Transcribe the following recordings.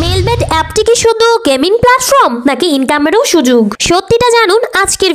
Melbet অ্যাপটি কি শুধু গেমিং প্ল্যাটফর্ম নাকি ইনকামেরও সুযোগ? সত্যিটা জানুন আজকের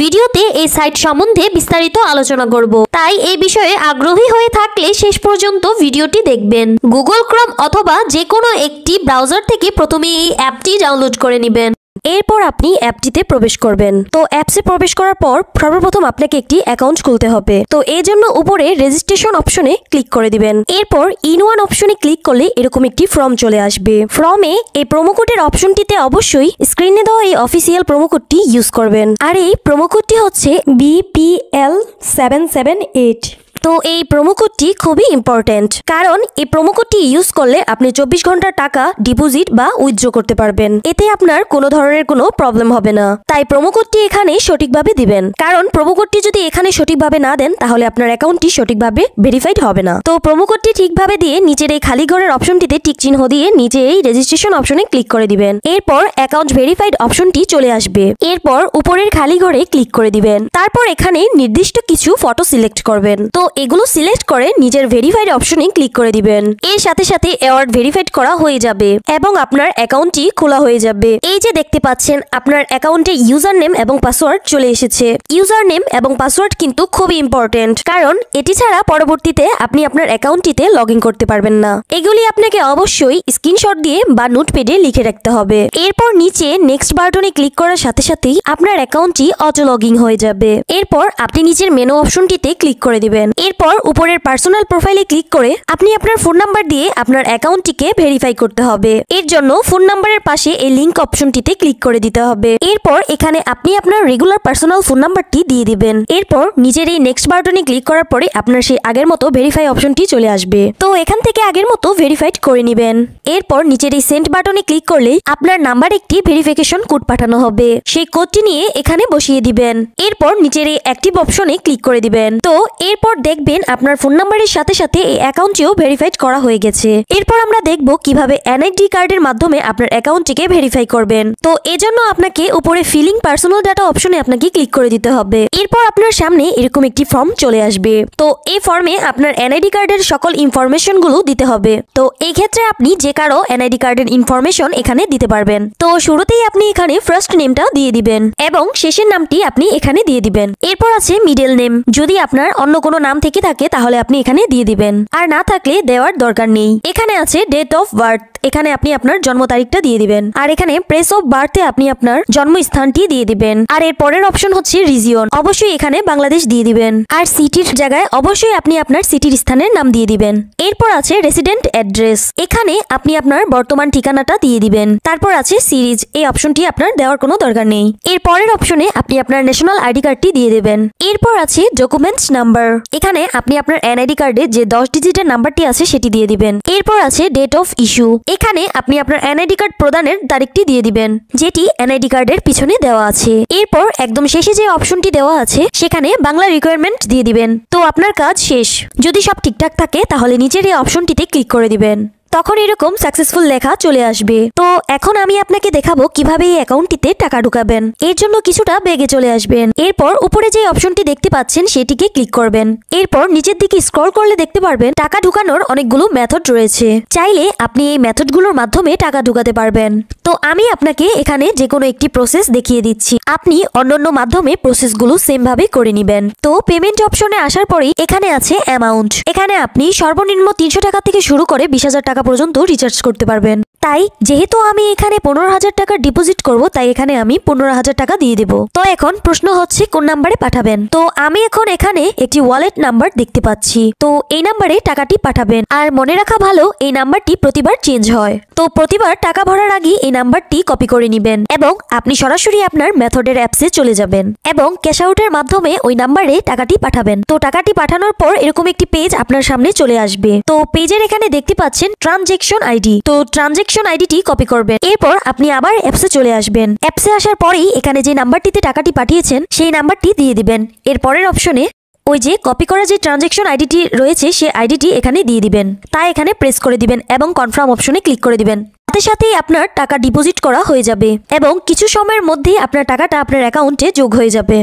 ভিডিওতে এই সাইট সম্বন্ধে বিস্তারিত আলোচনা করব। তাই এই বিষয়ে আগ্রহী হয়ে থাকলে শেষ পর্যন্ত ভিডিওটি দেখবেন। গুগল ক্রোম অথবা যে কোনো একটি ব্রাউজার থেকে প্রথমে এই অ্যাপটি ডাউনলোড করে নেবেন। এরপর আপনি অ্যাপটিতে প্রবেশ করবেন। তো অ্যাপসে প্রবেশ করার পর সর্বপ্রথম আপনাকে একটি অ্যাকাউন্ট খুলতে হবে। তো এই জন্য উপরে রেজিস্ট্রেশন অপশনে ক্লিক করে দিবেন। এরপর ইন-ওয়ান অপশনে ক্লিক করলে এরকম একটি ফর্ম চলে আসবে। ফর্মে এই প্রোমো কোডের অপশনটিতে অবশ্যই স্ক্রিনে দেওয়া এই অফিসিয়াল প্রোমো কোডটি ইউজ করবেন। আর এই প্রোমো কোডটি হচ্ছে BPL778। তো এই প্রোমো কোডটি খুবই ইম্পর্টেন্ট, কারণ এই প্রোমো কোডটি ইউজ করলে আপনি 24 ঘন্টার টাকা ডিপোজিট বা উইথড্র করতে পারবেন। এতে আপনার কোনো ধরনের কোনো প্রবলেম হবে না। তাই প্রোমো কোডটি এখানে সঠিকভাবে দিবেন, কারণ প্রোমো কোডটি যদি এখানে সঠিকভাবে না দেন তাহলে আপনার অ্যাকাউন্টটি সঠিকভাবে ভেরিফাইড হবে না। তো প্রোমো কোডটি ঠিকভাবে দিয়ে নিচের এই খালি ঘরের অপশনটিতে টিক চিহ্ন দিয়ে নিচে এই রেজিস্ট্রেশন অপশনে ক্লিক করে দিবেন। এরপর অ্যাকাউন্ট ভেরিফাইড অপশনটি চলে আসবে। এরপর উপরের খালি ঘরে ক্লিক করে দিবেন। তারপর এখানে নির্দিষ্ট কিছু ফটো সিলেক্ট করবেন। তো এগুলো সিলেক্ট করে নিজের ভেরিফাইড অপশনে ক্লিক করে দিবেন। এর সাথে সাথে অ্যাওয়ার্ড ভেরিফাইড করা হয়ে যাবে এবং আপনার অ্যাকাউন্টটি খোলা হয়ে যাবে। এই যে দেখতে পাচ্ছেন আপনার অ্যাকাউন্টে ইউজার নেম এবং পাসওয়ার্ড চলে এসেছে। ইউজার নেম এবং পাসওয়ার্ড কিন্তু খুবই ইম্পর্টেন্ট, কারণ এটি ছাড়া পরবর্তীতে আপনি আপনার অ্যাকাউন্টটিতে লগ ইন করতে পারবেন না। এগুলি আপনাকে অবশ্যই স্ক্রিনশট দিয়ে বা নোটপ্যাডে লিখে রাখতে হবে। এরপর নিচে নেক্সট বাটনে ক্লিক করার সাথে সাথেই আপনার অ্যাকাউন্টটি অটো লগ ইন হয়ে যাবে। এরপর আপনি নিচের মেনু অপশনটিতে ক্লিক করে দিবেন। এরপর উপরের পার্সোনাল প্রোফাইলে ক্লিক করে আপনি আপনার ফোন নাম্বার দিয়ে আপনার অ্যাকাউন্টটিকে ভেরিফাই করতে হবে। এর জন্য ফোন নাম্বারের পাশে এই লিংক অপশনটিতে ক্লিক করে দিতে হবে। এরপর এখানে আপনি আপনার রেগুলার পার্সোনাল ফোন নাম্বারটি দিয়ে দিবেন। এরপর নিজের এই নেক্সট বাটনে ক্লিক করার পরে আপনার সেই আগের মতো ভেরিফাই অপশনটি চলে আসবে। তো এখান থেকে আগের মতো ভেরিফাইড করে নেবেন। এরপর নিচের এই সেন্ড বাটনে ক্লিক করলেই আপনার নাম্বার একটি ভেরিফিকেশন কোড পাঠানো হবে। সেই কোডটি নিয়ে এখানে বসিয়ে দিবেন। এরপর নিচের এই অ্যাক্টিভ অপশনে ক্লিক করে দিবেন। তো এরপর দেখবেন আপনার ফোন নাম্বারের সাথে সাথে এই অ্যাকাউন্টটিও ভেরিফাইড করা হয়ে গেছে। এরপর আমরা দেখব কিভাবে এনআইডি কার্ডের মাধ্যমে আপনার অ্যাকাউন্টটিকে ভেরিফাই করবেন। তো এজন্য আপনাকে উপরে ফিলিং পার্সোনাল ডাটা অপশনে আপনাকে ক্লিক করে দিতে হবে। এরপর আপনার সামনে এরকম একটি ফর্ম চলে আসবে। তো এই ফর্মে আপনার এনআইডি কার্ডের সকল ইনফরমেশন গুলো দিতে হবে। তো এই ক্ষেত্রে আপনি যে কারো এনআইডি কার্ডের ইনফরমেশন এখানে দিতে পারবেন। তো শুরুতেই আপনি এখানে ফার্স্ট নেমটা দিয়ে দিবেন এবং শেষের নামটি আপনি এখানে দিয়ে দিবেন। এরপর আছে মিডল নেম। যদি আপনার অন্য কোনো নাম থেকে থাকে তাহলে আপনি এখানে দিয়ে দিবেন, আর না থাকলে দেওয়ার দরকার নেই। এখানে আছে ডেট অফ বার্থ। এখানে আপনি আপনার জন্ম তারিখটা দিয়ে দিবেন। আর এখানে প্লেস অফ বার্থে আপনি আপনার জন্মস্থানটি দিয়ে দিবেন। আর এর পরের অপশন হচ্ছে রিজিয়ন। অবশ্যই এখানে বাংলাদেশ দিয়ে দিবেন। আর সিটির জায়গায় অবশ্যই আপনি আপনার সিটির স্থানের নাম দিয়ে দিবেন। এরপর আছে রেসিডেন্ট অ্যাড্রেস। এখানে আপনি আপনার বর্তমান ঠিকানাটা দিয়ে দিবেন। তারপর আছে সিরিজ। এই অপশনটি আপনার দেওয়ার কোনো দরকার নেই। এর পরের অপশনে আপনি আপনার ন্যাশনাল আইডি কার্ডটি দিয়ে দেবেন। এরপর আছে ডকুমেন্টস নাম্বার। এখানে আপনি আপনার এনআইডি কার্ডে যে 10 ডিজিটের নাম্বারটি আছে সেটি দিয়ে দিবেন। এরপর আছে ডেট অফ ইস্যু। এখানে আপনি আপনার এনআইডি কার্ড প্রদানের তারিখটি দিয়ে দিবেন, যেটি এনআইডি কার্ডের পিছনে দেওয়া আছে। এরপর একদম শেষে যে অপশনটি দেওয়া আছে সেখানে বাংলা রিকোয়ারমেন্ট দিয়ে দিবেন। তো আপনার কাজ শেষ। যদি সব ঠিকঠাক থাকে তাহলে নিচের এই অপশনটিতে ক্লিক করে দিবেন। তখন এরকম সাকসেসফুল লেখা চলে আসবে। তো এখন আমি আপনাকে দেখাবো কিভাবে এই অ্যাকাউন্টটিতে টাকা ঢুকাবেন। এর জন্য কিছুটা বেগে চলে আসবেন। এরপর উপরে যে অপশনটি দেখতে পাচ্ছেন সেটিকে ক্লিক করবেন। এরপর নিচের দিকে স্ক্রল করলে দেখতে পারবেন টাকা ঢুকানোর অনেকগুলো মেথড রয়েছে। চাইলে আপনি এই মেথডগুলোর মাধ্যমে টাকা ঢুকাতে পারবেন। তো আমি আপনাকে এখানে যে কোনো একটি প্রসেস দেখিয়ে দিচ্ছি। আপনি অন্যান্য মাধ্যমে প্রসেসগুলো সেম ভাবে করে নেবেন। তো পেমেন্ট অপশনে আসার পরেই এখানে আছে অ্যামাউন্ট। এখানে আপনি সর্বনিম্ন 300 টাকা থেকে শুরু করে 20,000 টাকা পর্যন্ত রিচার্জ করতে পারবেন। তাই যেহেতু আমি এখানে 15,000 টাকা ডিপোজিট করব, তাই এখানে আমি 15,000 টাকা দিয়ে দেব। তো এখন প্রশ্ন হচ্ছে কোন নাম্বারে পাঠাবেন। তো আমি এখন এখানে একটি ওয়ালেট নাম্বার দেখতে পাচ্ছি। তো এই নাম্বারে টাকাটি পাঠাবেন। আর মনে রাখা ভালো, এই নাম্বারটি প্রতিবার চেঞ্জ হয়। তো প্রতিবার টাকা ভরার আগে এই নাম্বারটি কপি করে নেবেন এবং আপনি সরাসরি আপনার মেথডের অ্যাপসে চলে যাবেন এবং ক্যাশ আউটের মাধ্যমে ওই নাম্বারে টাকাটি পাঠাবেন। তো টাকাটি পাঠানোর পর এরকম একটি পেজ আপনার সামনে চলে আসবে। তো পেজের এখানে দেখতে পাচ্ছেন ট্রানজেকশন আইডি। তো ট্রানজেকশন আইডিটি কপি করবেন। এরপর আপনি আবার অ্যাপসে চলে আসবেন। অ্যাপসে আসার পরেই এখানে যে নাম্বারটিতে টাকাটি পাঠিয়েছেন সেই নাম্বারটি দিয়ে দিবেন। এর পরের অপশনে ওই যে কপি করা যে ট্রানজেকশন আইডিটি রয়েছে সেই আইডিটি এখানে দিয়ে দিবেন। তাই এখানে প্রেস করে দিবেন এবং কনফার্ম অপশনে ক্লিক করে দিবেন। সাথে সাথেই আপনার টাকা ডিপোজিট করা হয়ে যাবে এবং কিছু সময়ের মধ্যেই আপনার টাকাটা আপনার অ্যাকাউন্টে যোগ হয়ে যাবে।